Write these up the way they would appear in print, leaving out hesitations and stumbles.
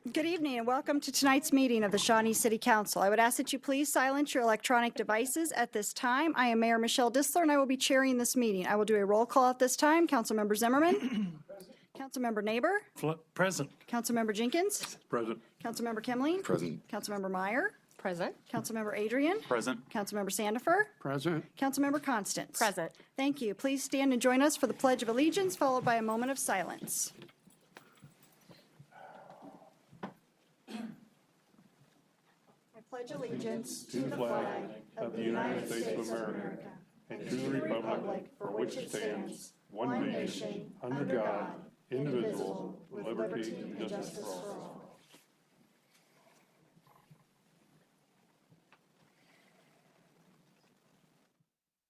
Good evening and welcome to tonight's meeting of the Shawnee City Council. I would ask that you please silence your electronic devices at this time. I am Mayor Michelle Disler and I will be chairing this meeting. I will do a roll call at this time. Councilmember Zimmerman. Councilmember Neighbor. Present. Councilmember Jenkins. Present. Councilmember Kimling. Present. Councilmember Meyer. Present. Councilmember Adrian. Present. Councilmember Sandifer. Present. Councilmember Constance. Present. Thank you. Please stand and join us for the Pledge of Allegiance, followed by a moment of silence. I pledge allegiance to the flag of the United States of America and to the republic for which it stands, one nation, under God, indivisible, with liberty and justice for all.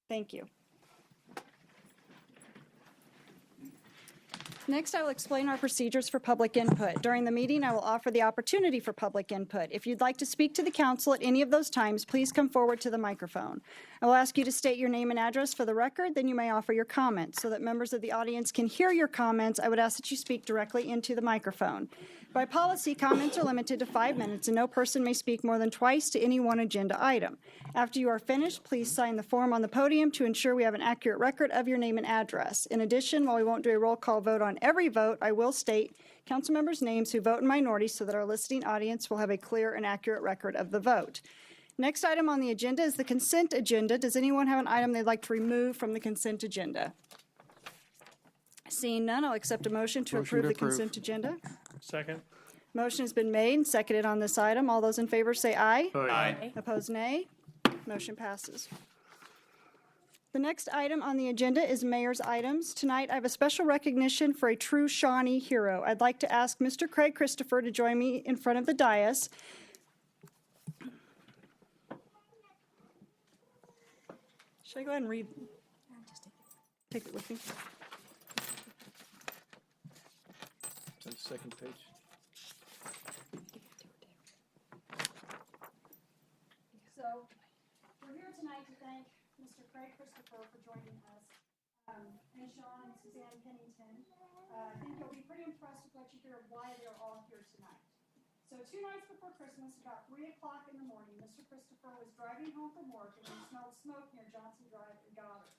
Thank you. Next, I will explain our procedures for public input. During the meeting, I will offer the opportunity for public input. If you'd like to speak to the council at any of those times, please come forward to the microphone. I will ask you to state your name and address for the record, then you may offer your comments. So that members of the audience can hear your comments, I would ask that you speak directly into the microphone. By policy, comments are limited to 5 minutes, and no person may speak more than twice to any one agenda item. After you are finished, please sign the form on the podium to ensure we have an accurate record of your name and address. In addition, while we won't do a roll call vote on every vote, I will state council members' names who vote in minority so that our listening audience will have a clear and accurate record of the vote. Next item on the agenda is the consent agenda. Does anyone have an item they'd like to remove from the consent agenda? Seeing none, I'll accept a motion to approve the consent agenda. Second. Motion has been made and seconded on this item. All those in favor say aye. Aye. Opposed, nay. Motion passes. The next item on the agenda is mayor's items. Tonight, I have a special recognition for a true Shawnee hero. I'd like to ask Mr. Craig Christopher to join me in front of the dais. Should I go ahead and read? Take it with me. Second page. So, we're here tonight to thank Mr. Craig Christopher for joining us, and Sean and Suzanne Pennington. I think you'll be pretty impressed with what you hear of why they're all here tonight. So 2 nights before Christmas, about 3 o'clock in the morning, Mr. Christopher was driving home from work and he smelled smoke near Johnson Drive in Goddard.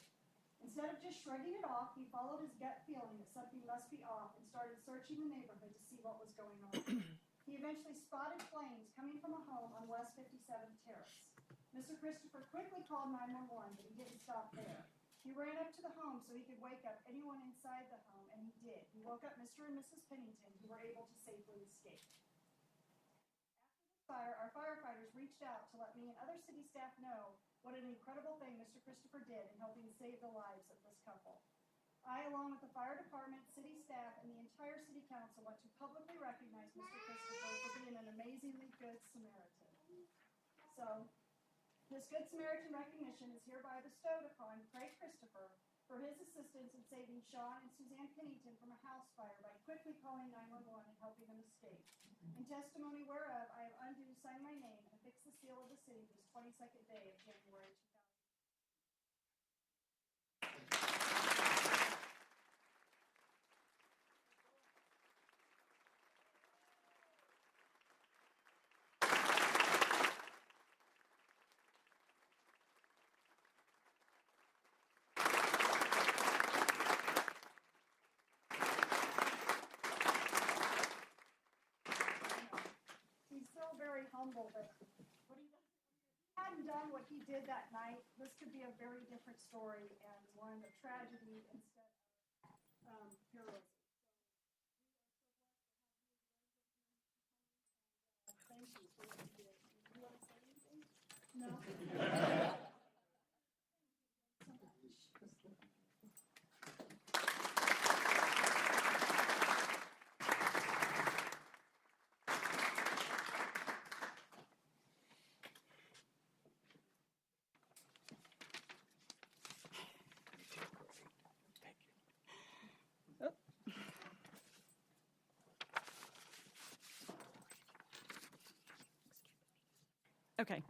Instead of just shrugging it off, he followed his gut feeling that something must be off and started searching the neighborhood to see what was going on. He eventually spotted flames coming from a home on West 57th Terrace. Mr. Christopher quickly called 911, but he didn't stop there. He ran up to the home so he could wake up anyone inside the home, and he did. He woke up Mr. and Mrs. Pennington, who were able to safely escape. After the fire, our firefighters reached out to let me and other city staff know what an incredible thing Mr. Christopher did in helping save the lives of this couple. I, along with the fire department, city staff, and the entire city council, want to publicly recognize Mr. Christopher for being an amazingly good Samaritan. So, this Good Samaritan recognition is hereby bestowed upon Craig Christopher for his assistance in saving Sean and Suzanne Pennington from a house fire by quickly calling 911 and helping them escape. In testimony whereof, I have undue signed my name and affixed the seal of the city this 22nd day of January 2000. He's so very humble that what he hadn't done what he did that night, this could be a very different story and one of tragedy instead of heroism. Thank you for what you did. Do you want to say anything? No? Okay.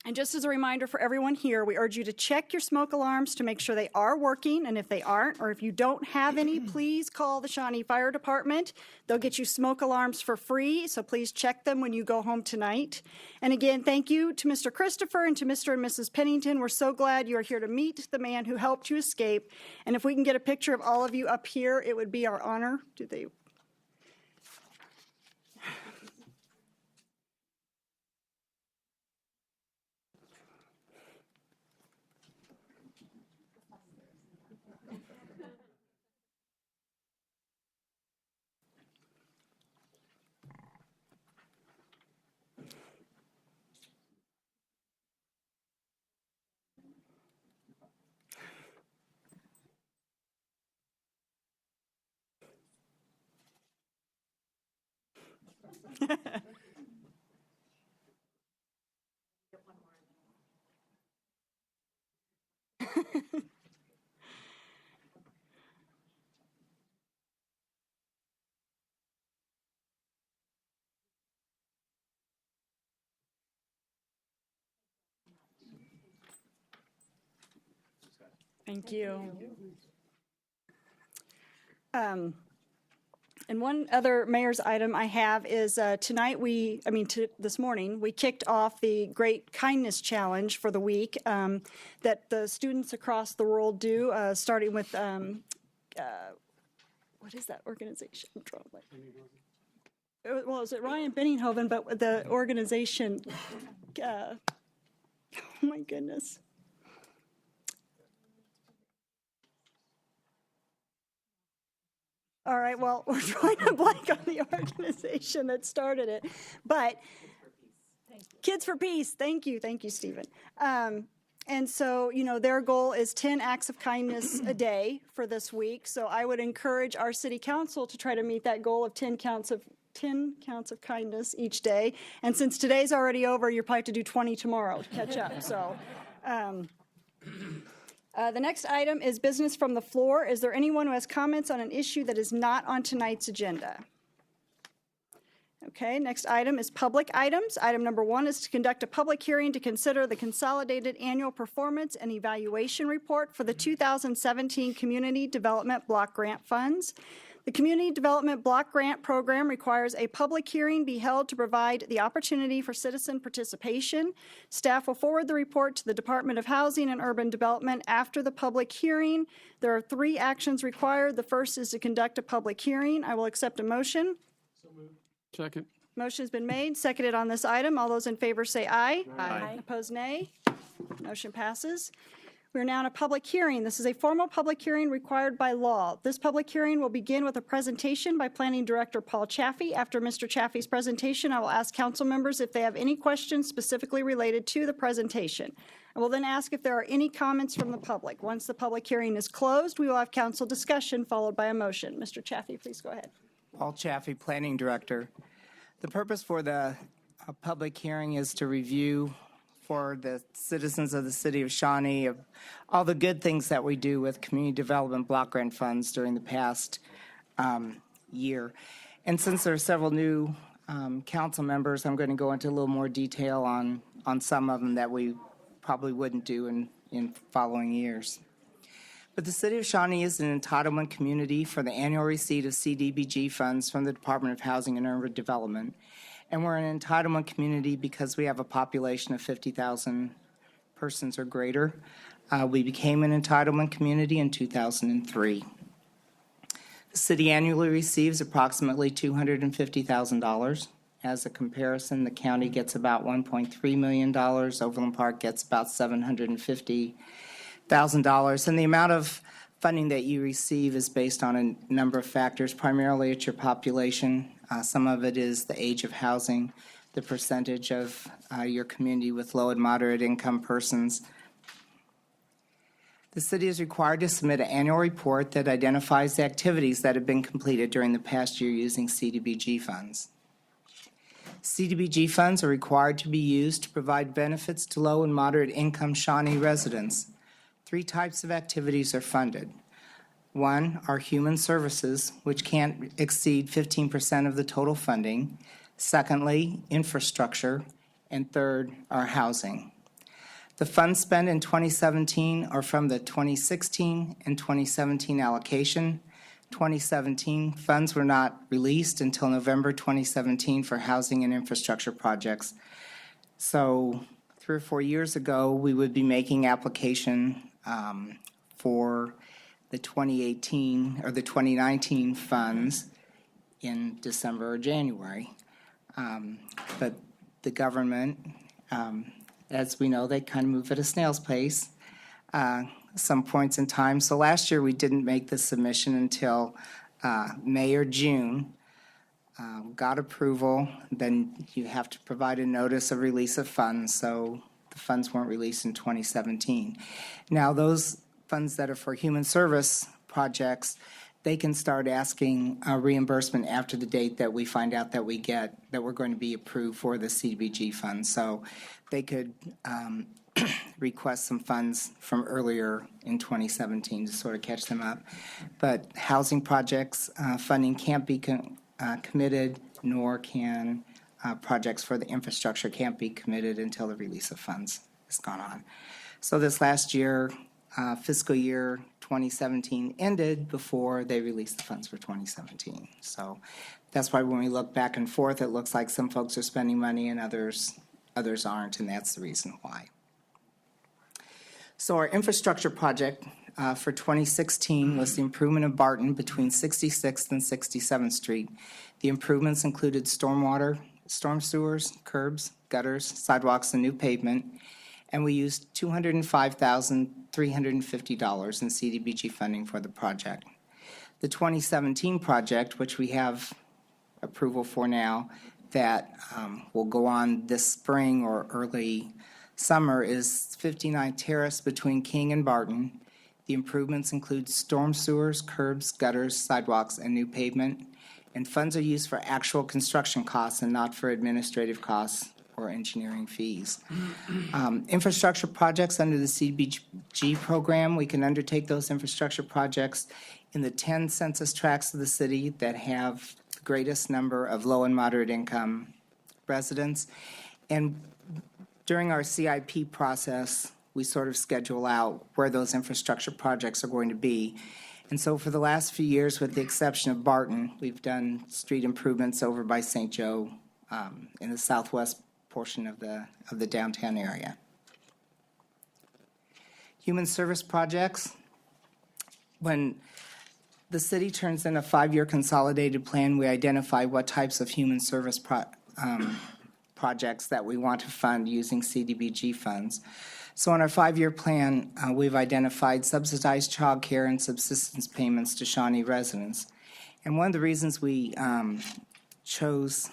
And just as a reminder for everyone here, we urge you to check your smoke alarms to make sure they are working, and if they aren't, or if you don't have any, please call the Shawnee Fire Department. They'll get you smoke alarms for free, so please check them when you go home tonight. And again, thank you to Mr. Christopher and to Mr. and Mrs. Pennington. We're so glad you are here to meet the man who helped you escape. And if we can get a picture of all of you up here, it would be our honor. Do they? Thank you. And one other mayor's item I have is tonight this morning, we kicked off the Great Kindness Challenge for the week that the students across the world do, starting with, what is that organization? I'm drawing a blank. Well, it was at Ryan Benninghoven, but the organization, oh my goodness. All right, well, we're drawing a blank on the organization that started it, but Kids for Peace, thank you, Stephen. And so, you know, their goal is 10 acts of kindness a day for this week, so I would encourage our city council to try to meet that goal of 10 counts of kindness each day, and since today's already over, you'll probably have to do 20 tomorrow to catch up, so. The next item is business from the floor. Is there anyone who has comments on an issue that is not on tonight's agenda? Okay, next item is public items. Item number 1 is to conduct a public hearing to consider the consolidated annual performance and evaluation report for the 2017 Community Development Block Grant Funds. The Community Development Block Grant Program requires a public hearing be held to provide the opportunity for citizen participation. Staff will forward the report to the Department of Housing and Urban Development after the public hearing. There are 3 actions required. The first is to conduct a public hearing. I will accept a motion. So moved. Second. Motion has been made, seconded on this item. All those in favor say aye. Aye. Opposed, nay. Motion passes. We are now in a public hearing. This is a formal public hearing required by law. This public hearing will begin with a presentation by Planning Director Paul Chaffee. After Mr. Chaffee's presentation, I will ask council members if they have any questions specifically related to the presentation. I will then ask if there are any comments from the public. Once the public hearing is closed, we will have council discussion followed by a motion. Mr. Chaffee, please go ahead. Paul Chaffee, Planning Director. The purpose for the public hearing is to review for the citizens of the city of Shawnee of all the good things that we do with community development block grant funds during the past year. And since there are several new council members, I'm going to go into a little more detail on some of them that we probably wouldn't do in following years. But the city of Shawnee is an entitlement community for the annual receipt of CDBG funds from the Department of Housing and Urban Development. And we're an entitlement community because we have a population of 50,000 persons or greater. We became an entitlement community in 2003. The city annually receives approximately $250,000. As a comparison, the county gets about $1.3 million. Overland Park gets about $750,000. And the amount of funding that you receive is based on a number of factors. Primarily, it's your population. Some of it is the age of housing, the percentage of your community with low and moderate income persons. The city is required to submit an annual report that identifies the activities that have been completed during the past year using CDBG funds. CDBG funds are required to be used to provide benefits to low and moderate income Shawnee residents. 3 types of activities are funded. 1 are human services, which can't exceed 15% of the total funding. Secondly, infrastructure. And 3rd are housing. The funds spent in 2017 are from the 2016 and 2017 allocation. 2017 funds were not released until November 2017 for housing and infrastructure projects. So 3 or 4 years ago, we would be making application for the 2018 or the 2019 funds in December or January. But the government, as we know, they kind of move at a snail's pace some points in time. So last year, we didn't make the submission until May or June. Got approval, then you have to provide a notice of release of funds, so the funds weren't released in 2017. Now, those funds that are for human service projects, they can start asking reimbursement after the date that we find out that we're going to be approved for the CDBG funds. So they could request some funds from earlier in 2017 to sort of catch them up. But housing projects, funding can't be committed, nor can projects for the infrastructure can't be committed until the release of funds has gone on. So this last year, fiscal year 2017 ended before they released the funds for 2017. So that's why when we look back and forth, it looks like some folks are spending money and others aren't, and that's the reason why. So our infrastructure project for 2016 was the improvement of Barton between 66th and 67th Street. The improvements included stormwater, storm sewers, curbs, gutters, sidewalks, and new pavement. And we used $205,350 in CDBG funding for the project. The 2017 project, which we have approval for now, that will go on this spring or early summer, is 59 Terrace between King and Barton. The improvements include storm sewers, curbs, gutters, sidewalks, and new pavement. And funds are used for actual construction costs and not for administrative costs or engineering fees. Infrastructure projects under the CDBG program, we can undertake those infrastructure projects in the 10 census tracts of the city that have the greatest number of low and moderate income residents. And during our CIP process, we sort of schedule out where those infrastructure projects are going to be. And so for the last few years, with the exception of Barton, we've done street improvements over by St. Joe in the southwest portion of the downtown area. Human service projects. When the city turns in a 5-year consolidated plan, we identify what types of human service projects that we want to fund using CDBG funds. So on our 5-year plan, we've identified subsidized child care and subsistence payments to Shawnee residents. And one of the reasons we chose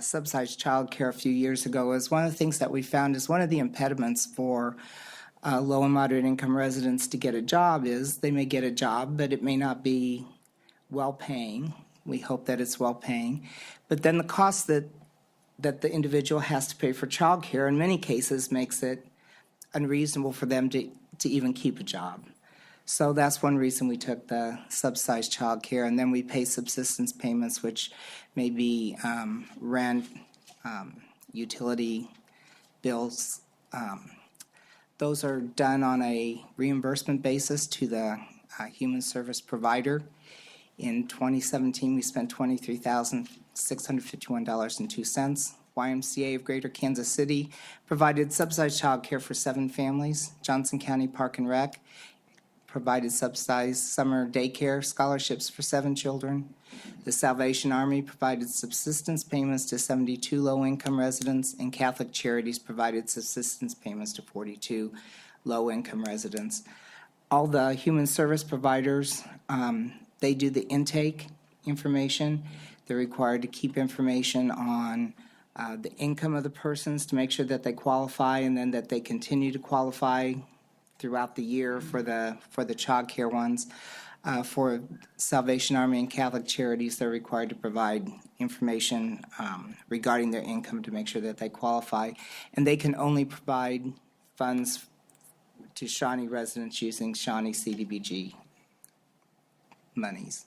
subsidized child care a few years ago is one of the things that we found is one of the impediments for low and moderate income residents to get a job is they may get a job, but it may not be well-paying. We hope that it's well-paying. But then the cost that the individual has to pay for child care in many cases makes it unreasonable for them to even keep a job. So that's one reason we took the subsidized child care, and then we pay subsistence payments, which may be rent, utility bills. Those are done on a reimbursement basis to the human service provider. In 2017, we spent $23,651.02. YMCA of Greater Kansas City provided subsidized child care for 7 families. Johnson County Park and Rec provided subsidized summer daycare scholarships for 7 children. The Salvation Army provided subsistence payments to 72 low-income residents, and Catholic Charities provided subsistence payments to 42 low-income residents. All the human service providers, they do the intake information. They're required to keep information on the income of the persons to make sure that they qualify, and then that they continue to qualify throughout the year for the child care ones. For Salvation Army and Catholic Charities, they're required to provide information regarding their income to make sure that they qualify. And they can only provide funds to Shawnee residents using Shawnee CDBG monies.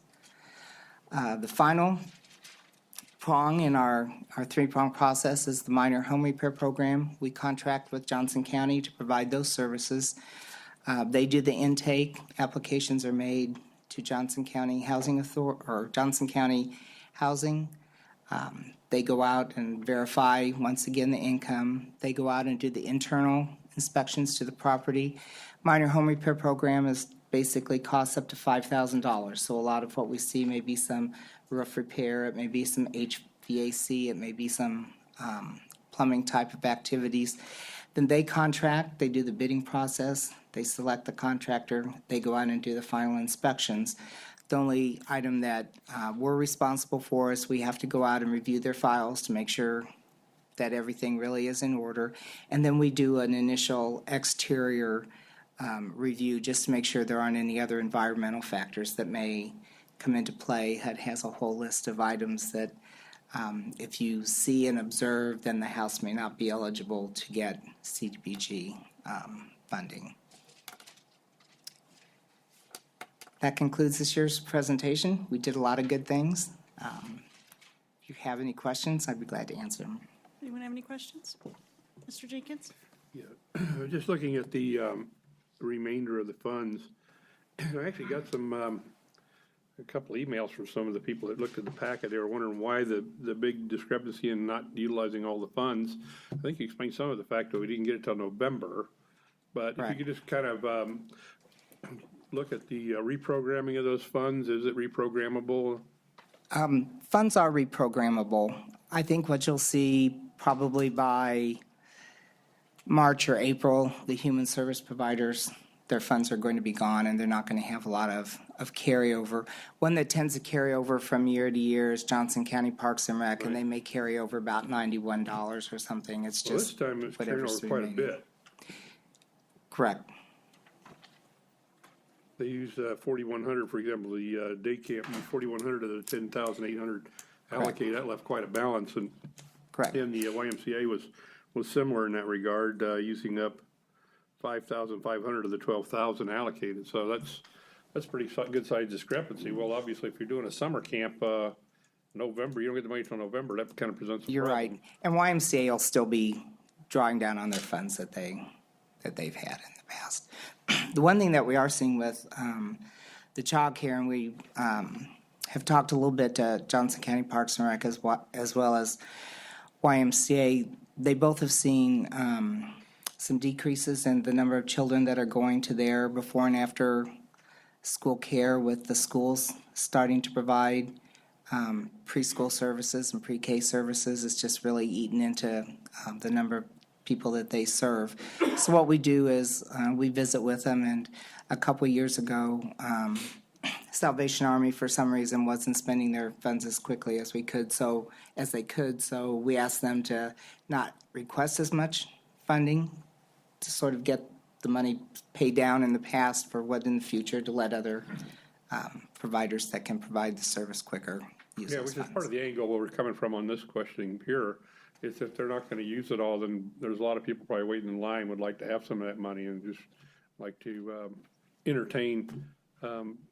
The final prong in our three-prong process is the minor home repair program. We contract with Johnson County to provide those services. They do the intake. Applications are made to Johnson County Housing Authority or Johnson County Housing. They go out and verify, once again, the income. They go out and do the internal inspections to the property. Minor home repair program is basically costs up to $5,000. So a lot of what we see may be some roof repair, it may be some HVAC, it may be some plumbing type of activities. Then they contract, they do the bidding process, they select the contractor, they go out and do the final inspections. The only item that we're responsible for is we have to go out and review their files to make sure that everything really is in order. And then we do an initial exterior review just to make sure there aren't any other environmental factors that may come into play. It has a whole list of items that if you see and observe, then the house may not be eligible to get CDBG funding. That concludes this year's presentation. We did a lot of good things. If you have any questions, I'd be glad to answer them. Anyone have any questions? Mr. Jenkins? Yeah, just looking at the remainder of the funds, I actually got a couple emails from some of the people that looked at the packet. They were wondering why the big discrepancy in not utilizing all the funds. I think you explained some of the fact that we didn't get it till November, but if you could just kind of look at the reprogramming of those funds. Is it reprogrammable? Funds are reprogrammable. I think what you'll see probably by March or April, the human service providers, their funds are going to be gone and they're not going to have a lot of carryover. One that tends to carry over from year to year is Johnson County Parks and Rec, and they may carry over about $91 or something. It's Well, this just time it's carrying whatever's over quite a remaining. bit. Correct. They use 4,100, for example, the day camp used 4,100 of the 10,800 allocated. That left quite a balance, and Correct. the YMCA was similar in that regard, using up 5,500 of the 12,000 allocated. So that's pretty good size discrepancy. Well, obviously, if you're doing a summer camp, November, you don't get the money until November. That kind of presents a You're problem. right. And YMCA will still be drawing down on their funds that they've had in the past. The one thing that we are seeing with the child care, and we have talked a little bit to Johnson County Parks and Rec as well as YMCA, they both have seen some decreases in the number of children that are going to their before and after school care, with the schools starting to provide preschool services and pre-K services. It's just really eaten into the number of people that they serve. So what we do is we visit with them, and a couple of years ago, Salvation Army, for some reason, wasn't spending their funds as quickly as they could. So we asked them to not request as much funding to sort of get the money paid down in the past for what in the future, to let other providers that can provide the service quicker use Yeah, those which is funds. part of the angle where we're coming from on this questioning here. Is if they're not going to use it all, then there's a lot of people probably waiting in line would like to have some of that money and just like to entertain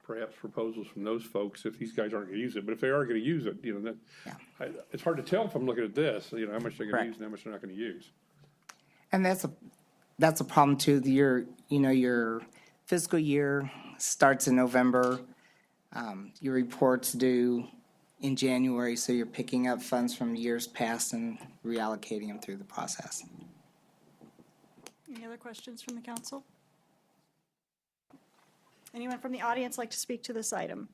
perhaps proposals from those folks if these guys aren't going to use it. But if they are going to use it, it's hard to tell if I'm looking at this, how much they're going to Correct. use and how much they're not going to use. And that's a problem too. Your fiscal year starts in November. Your reports due in January, so you're picking up funds from years past and reallocating them through the process. Any other questions from the council? Anyone from the audience like to speak to this item?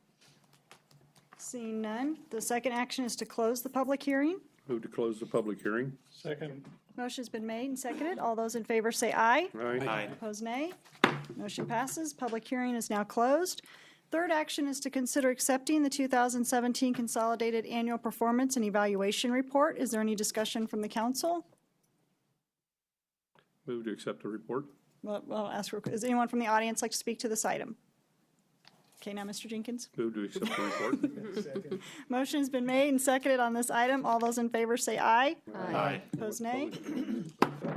Seeing none, the second action is to close the public hearing. Move to close the public hearing. Second. Motion's been made and seconded. All those in favor say aye. Aye. Opposed, nay. Motion passes. Public hearing is now closed. Third action is to consider accepting the 2017 Consolidated Annual Performance and Evaluation Report. Is there any discussion from the council? Move to accept the report. Well, I'll ask for, does anyone from the audience like to speak to this item? Okay, now, Mr. Jenkins. Move to accept the report. Motion's been made and seconded on this item. All those in favor say aye. Aye. Opposed, nay.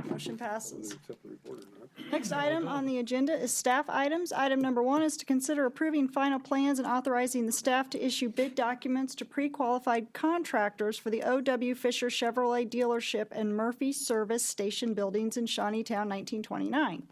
Motion passes. Accept the report or not. Next item on the agenda is staff items. Item number 1 is to consider approving final plans and authorizing the staff to issue bid documents to pre-qualified contractors for the O.W. Fisher Chevrolet dealership and Murphy Service Station buildings in Shawneetown, 1929.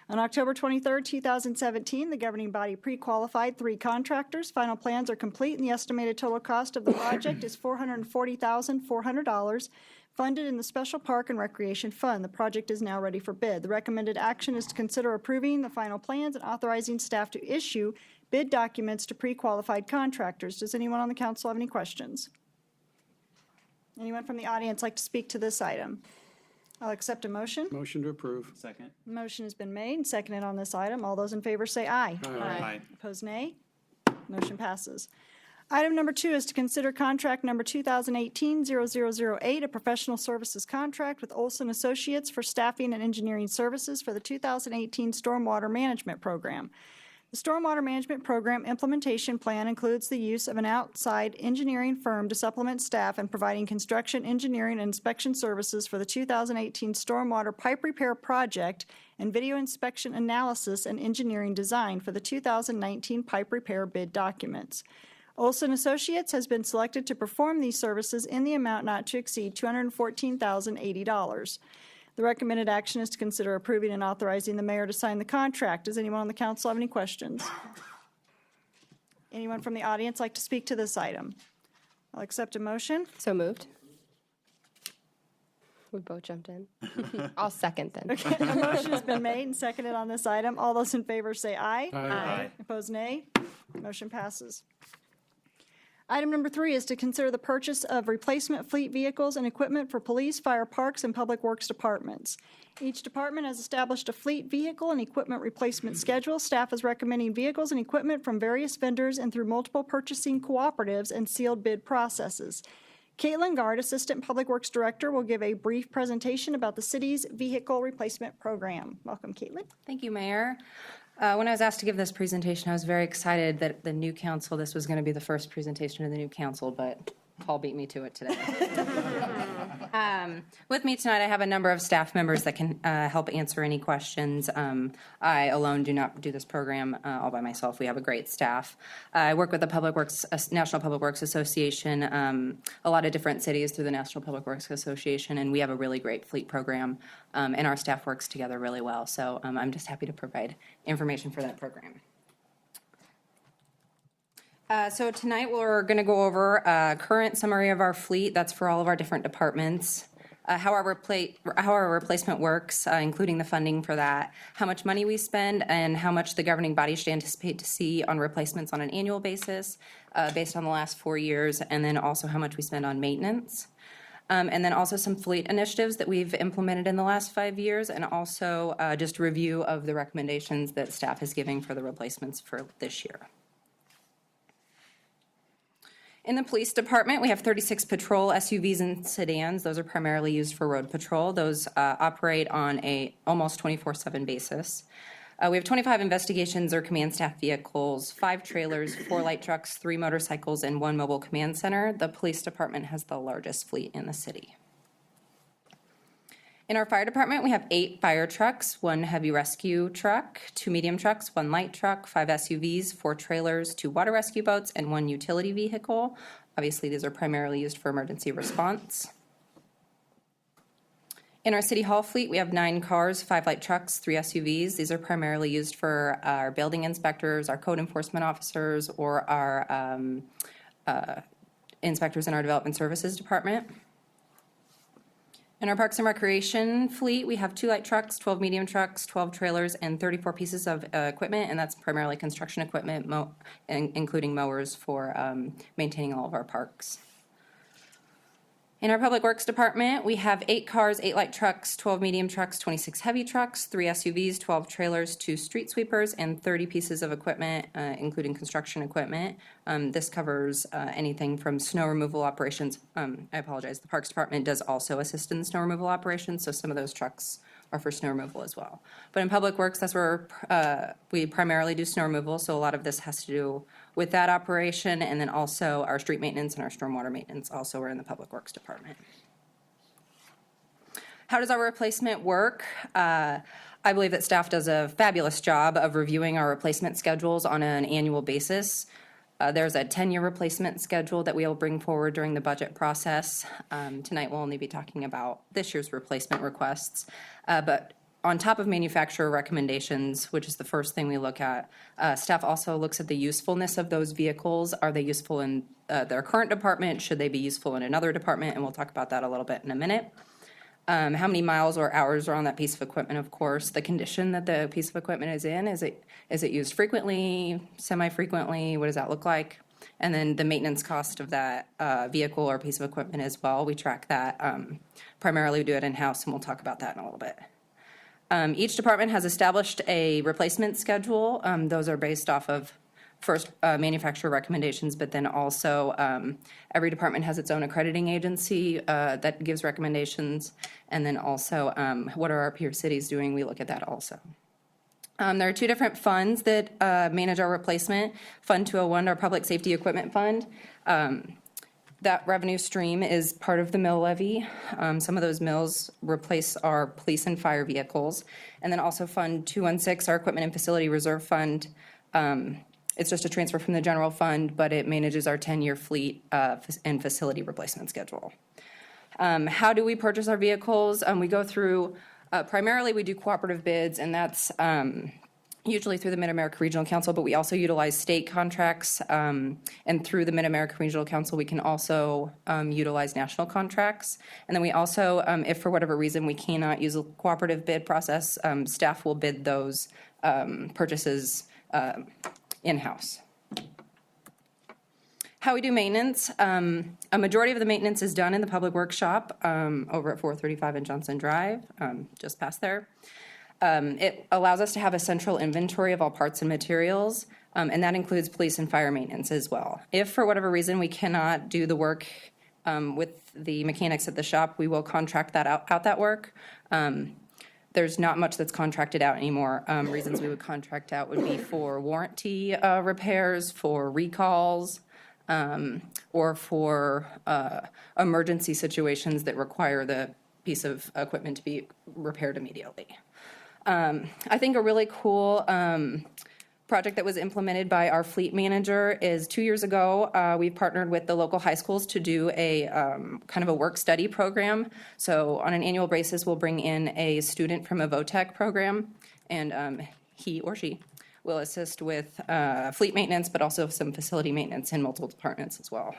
On October 23, 2017, the governing body pre-qualified 3 contractors. Final plans are complete, and the estimated total cost of the project is $440,400, funded in the Special Park and Recreation Fund. The project is now ready for bid. The recommended action is to consider approving the final plans and authorizing staff to issue bid documents to pre-qualified contractors. Does anyone on the council have any questions? Anyone from the audience like to speak to this item? I'll accept a motion. Motion to approve. Second. Motion has been made and seconded on this item. All those in favor say aye. Aye. Opposed, nay. Motion passes. Item number 2 is to consider contract number 2018-0008, a professional services contract with Olson Associates for staffing and engineering services for the 2018 Stormwater Management Program. The Stormwater Management Program implementation plan includes the use of an outside engineering firm to supplement staff in providing construction, engineering, and inspection services for the 2018 Stormwater Pipe Repair Project and video inspection analysis and engineering design for the 2019 pipe repair bid documents. Olson Associates has been selected to perform these services in the amount not to exceed $214,080. The recommended action is to consider approving and authorizing the mayor to sign the contract. Does anyone on the council have any questions? Anyone from the audience like to speak to this item? I'll accept a motion. So moved. We both jumped in. I'll second then. A motion has been made and seconded on this item. All those in favor say aye. Aye. Opposed, nay. Motion passes. Item number 3 is to consider the purchase of replacement fleet vehicles and equipment for police, fire, parks, and public works departments. Each department has established a fleet vehicle and equipment replacement schedule. Staff is recommending vehicles and equipment from various vendors and through multiple purchasing cooperatives and sealed bid processes. Caitlin Gard, Assistant Public Works Director, will give a brief presentation about the city's vehicle replacement program. Welcome, Caitlin. Thank you, Mayor. When I was asked to give this presentation, I was very excited that the new council, this was going to be the first presentation of the new council, but Paul beat me to it today. With me tonight, I have a number of staff members that can help answer any questions. I alone do not do this program all by myself. We have a great staff. I work with the Public Works, National Public Works Association, a lot of different cities through the National Public Works Association, and we have a really great fleet program, and our staff works together really well. So I'm just happy to provide information for that program. So tonight we're going to go over a current summary of our fleet. That's for all of our different departments. How our replacement works, including the funding for that, how much money we spend, and how much the governing body should anticipate to see on replacements on an annual basis based on the last 4 years, and then also how much we spend on maintenance. And then also some fleet initiatives that we've implemented in the last 5 years, and also just a review of the recommendations that staff is giving for the replacements for this year. In the police department, we have 36 patrol SUVs and sedans. Those are primarily used for road patrol. Those operate on a almost 24/7 basis. We have 25 investigations or command staff vehicles, 5 trailers, 4 light trucks, 3 motorcycles, and 1 mobile command center. The police department has the largest fleet in the city. In our fire department, we have 8 fire trucks, 1 heavy rescue truck, 2 medium trucks, 1 light truck, 5 SUVs, 4 trailers, 2 water rescue boats, and 1 utility vehicle. Obviously, these are primarily used for emergency response. In our city hall fleet, we have 9 cars, 5 light trucks, 3 SUVs. These are primarily used for our building inspectors, our code enforcement officers, or our inspectors in our development services department. In our Parks and Recreation fleet, we have 2 light trucks, 12 medium trucks, 12 trailers, and 34 pieces of equipment, and that's primarily construction equipment, including mowers for maintaining all of our parks. In our Public Works Department, we have 8 cars, 8 light trucks, 12 medium trucks, 26 heavy trucks, 3 SUVs, 12 trailers, 2 street sweepers, and 30 pieces of equipment, including construction equipment. This covers anything from snow removal operations. I apologize, the Parks Department does also assist in the snow removal operations, so some of those trucks are for snow removal as well. But in Public Works, that's where we primarily do snow removal, so a lot of this has to do with that operation, and then also our street maintenance and our stormwater maintenance also are in the Public Works Department. How does our replacement work? I believe that staff does a fabulous job of reviewing our replacement schedules on an annual basis. There's a 10-year replacement schedule that we will bring forward during the budget process. Tonight, we'll only be talking about this year's replacement requests. But on top of manufacturer recommendations, which is the first thing we look at, staff also looks at the usefulness of those vehicles. Are they useful in their current department? Should they be useful in another department? And we'll talk about that a little bit in a minute. How many miles or hours are on that piece of equipment, of course. The condition that the piece of equipment is in. Is it used frequently, semi-frequently? What does that look like? And then the maintenance cost of that vehicle or piece of equipment as well. We track that. Primarily, we do it in-house, and we'll talk about that in a little bit. Each department has established a replacement schedule. Those are based off of first manufacturer recommendations, but then also every department has its own accrediting agency that gives recommendations. And then also what are our peer cities doing? We look at that also. There are two different funds that manage our replacement. Fund 201, our Public Safety Equipment Fund. That revenue stream is part of the mill levy. Some of those mills replace our police and fire vehicles. And then also Fund 216, our Equipment and Facility Reserve Fund. It's just a transfer from the general fund, but it manages our 10-year fleet and facility replacement schedule. How do we purchase our vehicles? We go through, primarily we do cooperative bids, and that's usually through the Mid-America Regional Council, but we also utilize state contracts. And through the Mid-America Regional Council, we can also utilize national contracts. And then we also, if for whatever reason we cannot use a cooperative bid process, staff will bid those purchases in-house. How we do maintenance. A majority of the maintenance is done in the public workshop over at 435 and Johnson Drive, just past there. It allows us to have a central inventory of all parts and materials, and that includes police and fire maintenance as well. If for whatever reason we cannot do the work with the mechanics at the shop, we will contract that out that work. There's not much that's contracted out anymore. Reasons we would contract out would be for warranty repairs, for recalls, or for emergency situations that require the piece of equipment to be repaired immediately. I think a really cool project that was implemented by our fleet manager is 2 years ago, we partnered with the local high schools to do a kind of a work study program. So on an annual basis, we'll bring in a student from a VOTEC program, and he or she will assist with fleet maintenance, but also some facility maintenance in multiple departments as well.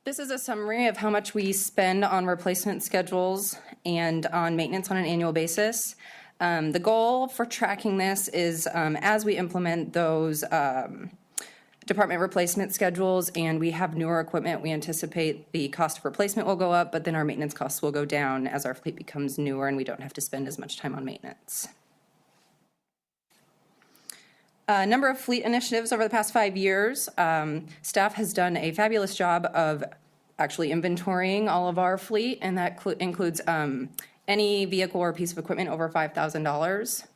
This is a summary of how much we spend on replacement schedules and on maintenance on an annual basis. The goal for tracking this is as we implement those department replacement schedules and we have newer equipment, we anticipate the cost of replacement will go up, but then our maintenance costs will go down as our fleet becomes newer and we don't have to spend as much time on maintenance. A number of fleet initiatives over the past 5 years. Staff has done a fabulous job of actually inventorying all of our fleet, and that includes any vehicle or piece of equipment over $5,000.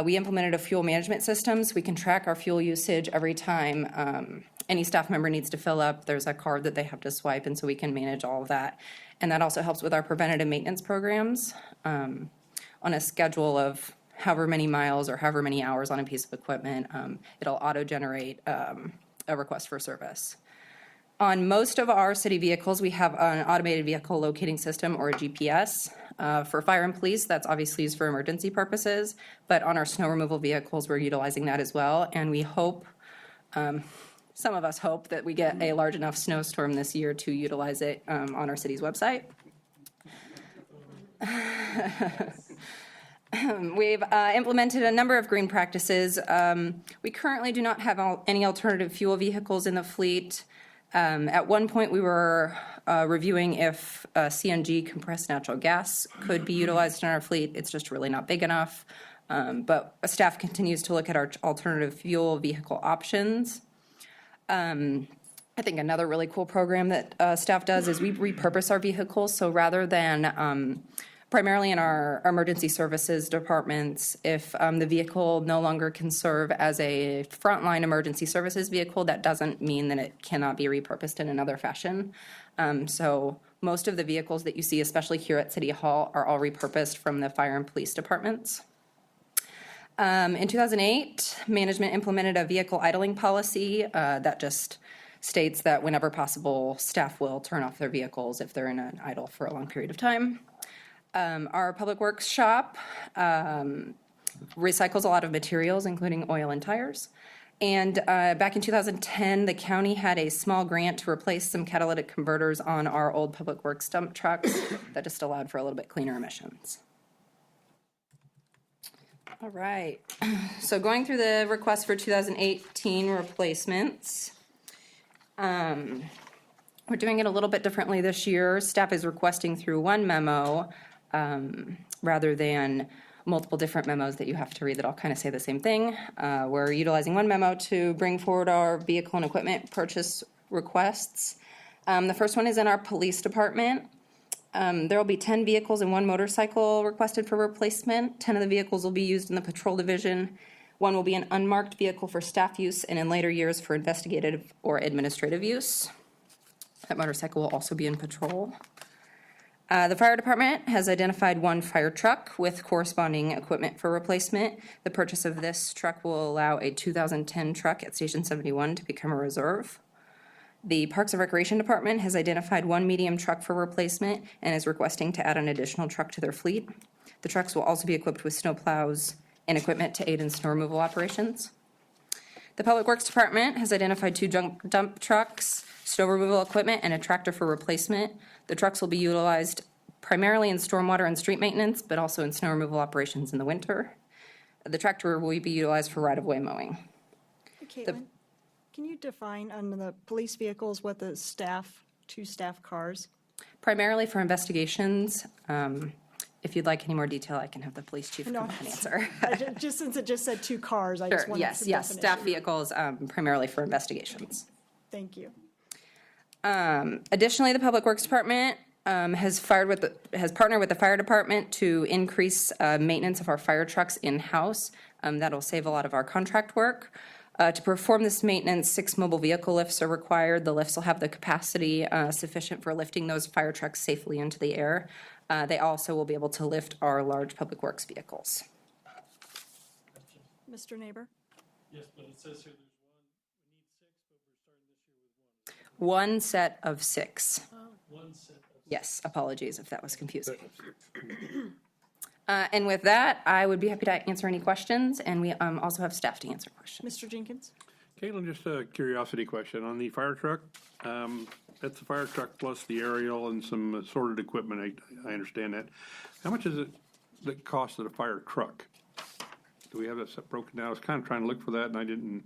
We implemented a fuel management system so we can track our fuel usage every time any staff member needs to fill up. There's a card that they have to swipe, and so we can manage all of that. And that also helps with our preventative maintenance programs on a schedule of however many miles or however many hours on a piece of equipment. It'll auto-generate a request for service. On most of our city vehicles, we have an automated vehicle locating system or a GPS. For fire and police, that's obviously used for emergency purposes, but on our snow removal vehicles, we're utilizing that as well. And we hope, some of us hope that we get a large enough snowstorm this year to utilize it on our city's website. We've implemented a number of green practices. We currently do not have any alternative fuel vehicles in the fleet. At one point, we were reviewing if CNG, compressed natural gas, could be utilized in our fleet. It's just really not big enough. But staff continues to look at our alternative fuel vehicle options. I think another really cool program that staff does is we repurpose our vehicles. So rather than primarily in our emergency services departments. If the vehicle no longer can serve as a frontline emergency services vehicle, that doesn't mean that it cannot be repurposed in another fashion. So most of the vehicles that you see, especially here at City Hall, are all repurposed from the fire and police departments. In 2008, management implemented a vehicle idling policy that just states that whenever possible, staff will turn off their vehicles if they're in an idle for a long period of time. Our Public Works shop recycles a lot of materials, including oil and tires. And back in 2010, the county had a small grant to replace some catalytic converters on our old Public Works dump trucks that just allowed for a little bit cleaner emissions. All right, so going through the request for 2018 replacements. We're doing it a little bit differently this year. Staff is requesting through one memo rather than multiple different memos that you have to read that all kind of say the same thing. We're utilizing one memo to bring forward our vehicle and equipment purchase requests. The first one is in our police department. There will be 10 vehicles and 1 motorcycle requested for replacement. 10 of the vehicles will be used in the patrol division. 1 will be an unmarked vehicle for staff use and in later years for investigative or administrative use. That motorcycle will also be in patrol. The fire department has identified 1 fire truck with corresponding equipment for replacement. The purchase of this truck will allow a 2010 truck at Station 71 to become a reserve. The Parks and Recreation Department has identified 1 medium truck for replacement and is requesting to add an additional truck to their fleet. The trucks will also be equipped with snow plows and equipment to aid in snow removal operations. The Public Works Department has identified 2 dump trucks, snow removal equipment, and a tractor for replacement. The trucks will be utilized primarily in stormwater and street maintenance, but also in snow removal operations in the winter. The tractor will be utilized for right-of-way mowing. Caitlin, can you define on the police vehicles what the staff, 2 staff cars? Primarily for investigations. If you'd like any more detail, I can have the police chief No, come up and answer. Just since it just said 2 cars, I just Sure, wanted yes, some yes, staff definition. vehicles primarily for investigations. Thank you. Additionally, the Public Works Department has partnered with the fire department to increase maintenance of our fire trucks in-house. That'll save a lot of our contract work. To perform this maintenance, 6 mobile vehicle lifts are required. The lifts will have the capacity sufficient for lifting those fire trucks safely into the air. They also will be able to lift our large Public Works vehicles. Mr. Neighbor? Yes, but it says here there's 1, we need 6, but we're starting this year with 1. 1 set of 6. 1 set of Yes, apologies if that was confusing. And with that, I would be happy to answer any questions, and we also have staff to answer questions. Mr. Jenkins? Caitlin, just a curiosity question. On the fire truck, that's the fire truck plus the aerial and some assorted equipment, I understand that. How much is it the cost of the fire truck? Do we have that broken down? I was kind of trying to look for that, and I didn't,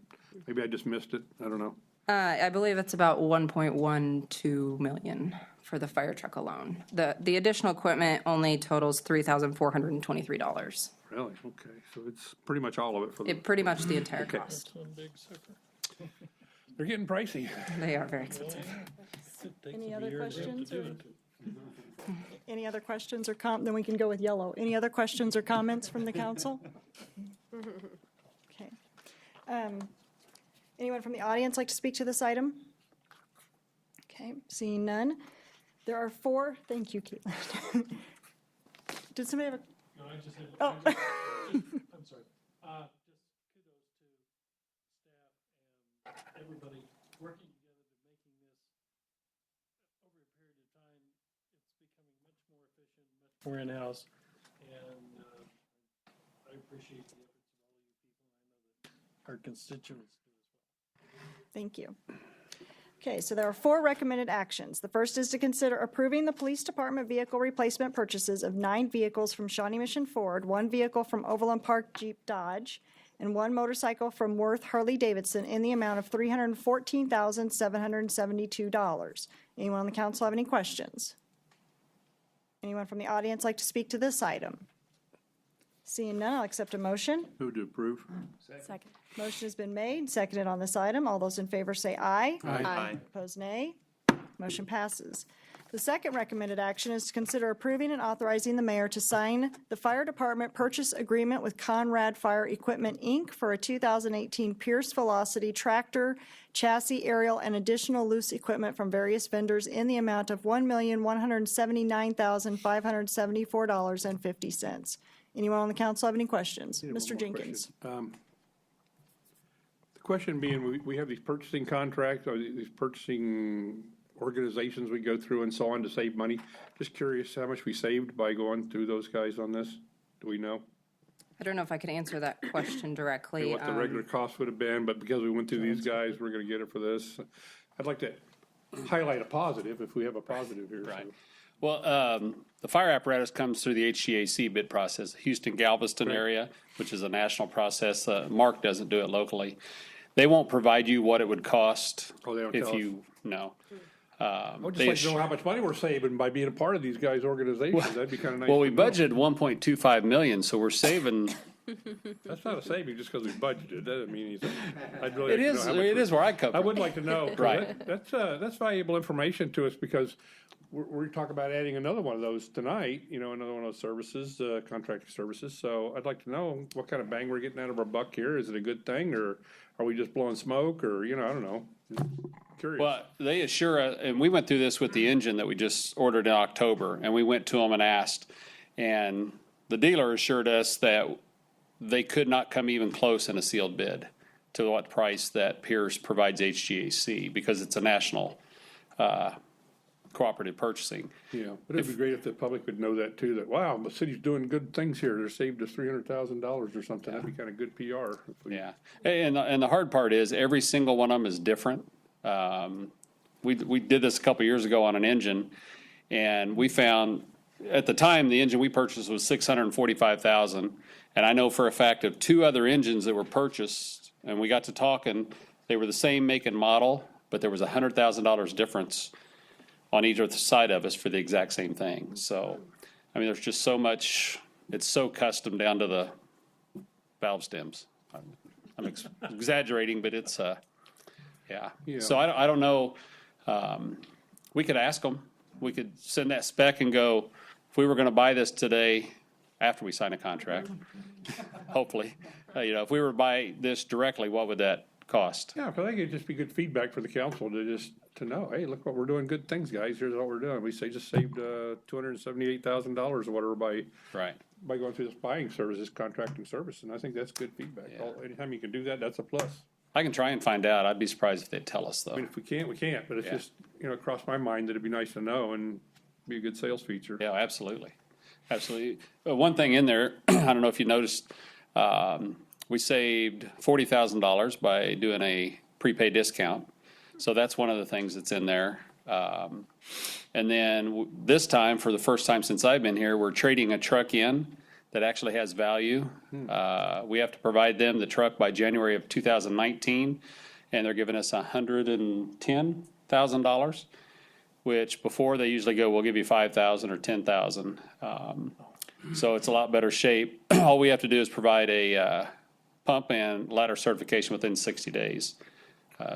maybe I just missed it, I don't know. I believe it's about 1.12 million for the fire truck alone. The additional equipment only totals $3,423. Really? Okay, so it's pretty much all of it for the, Pretty much the entire Okay. cost. one big sucker. They're getting pricey. They are very expensive. Any other questions? Any other questions or then we can go with yellow. Any other questions or comments from the council? Okay. Anyone from the audience like to speak to this item? Okay, seeing none. There are 4, thank you, Caitlin. Did somebody have a, No, I just had, oh, I'm sorry. Just kudos to staff and everybody working together to making this, over a period of time, it's becoming much more efficient, much more in-house. And I appreciate the efforts of all of you people. I know that our constituents do as well. thank you. Okay, so there are 4 recommended actions. The first is to consider approving the police department vehicle replacement purchases of 9 vehicles from Shawnee Mission Ford, 1 vehicle from Overland Park Jeep Dodge, and 1 motorcycle from Worth Harley Davidson in the amount of $314,772. Anyone on the council have any questions? Anyone from the audience like to speak to this item? Seeing none, I'll accept a motion. who to approve? Second. Motion has been made, seconded on this item. All those in favor say aye. Aye. Opposed, nay. Motion passes. The second recommended action is to consider approving and authorizing the mayor to sign the fire department purchase agreement with Conrad Fire Equipment, Inc. for a 2018 Pierce Velocity tractor, chassis, aerial, and additional loose equipment from various vendors in the amount of $1,179,574.50. Anyone on the council have any questions? One Mr. more Jenkins? question. The question being, we have these purchasing contracts, or these purchasing organizations we go through and so on to save money. Just curious how much we saved by going through those guys on this? Do we know? I don't know if I could answer that question directly. What the regular cost would have been, but because we went through these guys, we're gonna get it for this. I'd like to highlight a positive, if we have a positive here. Right. Well, the fire apparatus comes through the HGAC bid process, Houston Galveston area, which is a national process. Mark doesn't do it locally. They won't provide you what it would cost Oh, they don't if tell us? you know. I would just like to know how much money we're saving by being a part of these guys' organizations. That'd be kinda nice. Well, we to know. budgeted 1.25 million, so we're saving. That's not a saving just because we budgeted. That doesn't mean anything. I'd really It like to know is. how much It we're- is where I come I from. would like to know. 'cause Right. That's valuable information to us because we're talking about adding another one of those tonight, another one of those services, contracting services. So I'd like to know what kind of bang we're getting out of our buck here. Is it a good thing, or are we just blowing smoke, or, I don't know. Curious. Well, they assure us, and we went through this with the engine that we just ordered in October, and we went to them and asked, and the dealer assured us that they could not come even close in a sealed bid to what price that Pierce provides HGAC, because it's a national cooperative purchasing. But it'd be great if the public would know that too, that, wow, the city's doing good things here. They saved us $300,000 or something. That'd be kind of good PR. if we- Yeah, and the hard part is every single one of them is different. We did this a couple years ago on an engine, and we found at the time the engine we purchased was $645,000, and I know for a fact of two other engines that were purchased, and we got to talking. They were the same make and model, but there was $100,000 difference on either side of us for the exact same thing. So, I mean, there's just so much. It's so custom down to the valve stems. I'm exaggerating, but it's yeah. So I don't know. We could ask them. We could send that spec and go, if we were going to buy this today, after we sign a contract, hopefully, if we were to buy this directly, what would that cost? Yeah, because I think it'd just be good feedback for the council to know, hey, look what we're doing, good things, guys, here's what we're doing. We just saved $278,000 or whatever Right. by going through this buying service, this contracting service, and I think that's good feedback. Anytime you can do that, that's a plus. I can try and find out. I'd be surprised if they'd tell us, I though. mean, if we can't, we can't, but it's Yeah. just, it crossed my mind that it'd be nice to know and be a good sales feature. Yeah, absolutely. Absolutely. One thing in there, I don't know if you noticed, we saved $40,000 by doing a prepaid discount. So that's one of the things that's in there. And then this time, for the first time since I've been here, we're trading a truck in that actually has value. We have to provide them the truck by January of 2019, and they're giving us $110,000, which before they usually go, we'll give you $5,000 or $10,000. So it's a lot better shape. All we have to do is provide a pump and ladder certification within 60 days.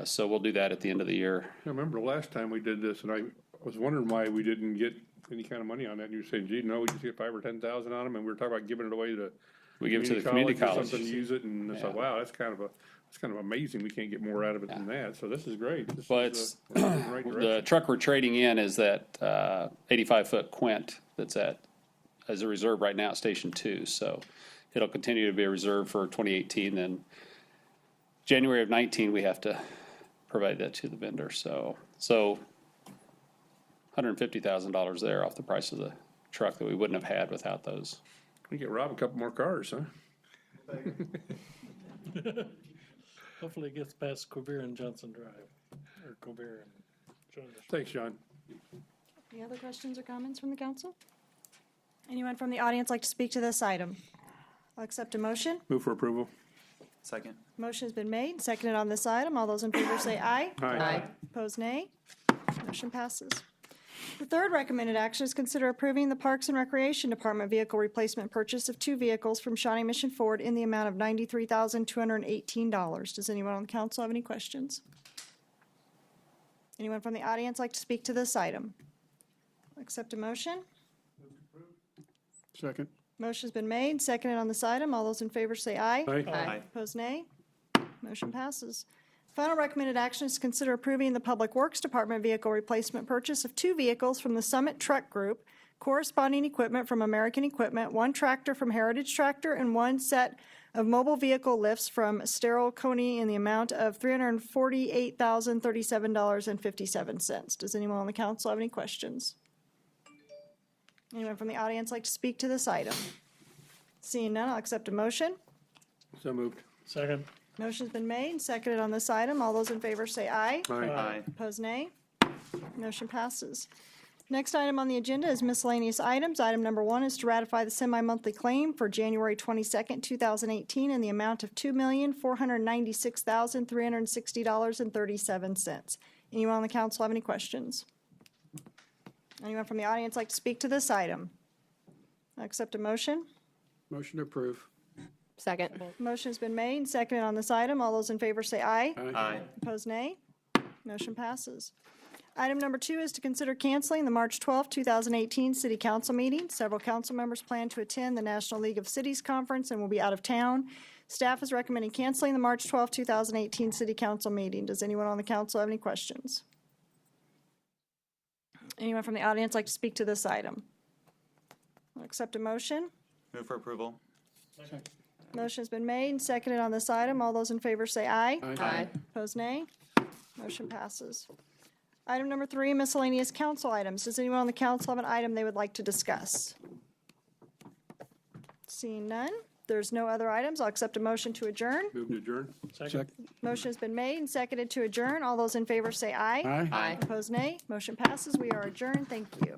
So we'll do that at the end of the year. I remember the last time we did this, and I was wondering why we didn't get any kind of money on that, and you were saying, gee, no, we just get 5,000 or 10,000 on them, and we were talking about giving it away to We give it to the community or college. something to use it, and it's like, wow, that's kind of amazing, we can't get more out of it than that, so this is great. This Well, is, we're moving in the right The direction. truck we're trading in is that 85-foot Quint that's as a reserve right now at Station 2. So it'll continue to be a reserve for 2018. Then January of 19, we have to provide that to the vendor. So $150,000 there off the price of the truck that we wouldn't have had without those. We get Rob a couple more cars, huh? Hopefully it gets past Quebec and Johnson Drive, or Quebec and Johnson. Thanks, John. Any other questions or comments from the council? Anyone from the audience like to speak to this item? I'll accept a motion. Move for approval. Second. Motion has been made, seconded on this item. All those in favor say aye. Aye. Opposed, nay. Motion passes. The third recommended action is consider approving the Parks and Recreation Department vehicle replacement purchase of 2 vehicles from Shawnee Mission Ford in the amount of $93,218. Does anyone on the council have any questions? Anyone from the audience like to speak to this item? Accept a motion? Second. Motion's been made, seconded on this item. All those in favor say aye. Aye. Opposed, nay. Motion passes. Final recommended action is to consider approving the Public Works Department vehicle replacement purchase of 2 vehicles from the Summit Truck Group, corresponding equipment from American Equipment, 1 tractor from Heritage Tractor, and 1 set of mobile vehicle lifts from Sterile Coney in the amount of $348,037.57. Does anyone on the council have any questions? Anyone from the audience like to speak to this item? Seeing none, I'll accept a motion. So moved. Second. Motion's been made, seconded on this item. All those in favor say aye. Aye. Opposed, nay. Motion passes. Next item on the agenda is miscellaneous items. Item number 1 is to ratify the semi-monthly claim for January 22nd, 2018 in the amount of $2,496,360.37. Anyone on the council have any questions? Anyone from the audience like to speak to this item? I accept a motion. Motion to approve. Second. Motion's been made and seconded on this item. All those in favor say aye. Aye. Opposed, nay. Motion passes. Item number 2 is to consider canceling the March 12, 2018 City Council meeting. Several council members plan to attend the National League of Cities Conference and will be out of town. Staff is recommending canceling the March 12, 2018 City Council meeting. Does anyone on the council have any questions? Anyone from the audience like to speak to this item? I'll accept a motion. Move for approval. Motion's been made and seconded on this item. All those in favor say aye. Aye. Opposed, nay. Motion passes. Item number 3, miscellaneous council items. Does anyone on the council have an item they would like to discuss? Seeing none, there's no other items. I'll accept a motion to adjourn. Move to adjourn. Second. Motion has been made and seconded to adjourn. All those in favor say aye. Aye. Aye. Opposed, nay. Motion passes. We are adjourned. Thank you.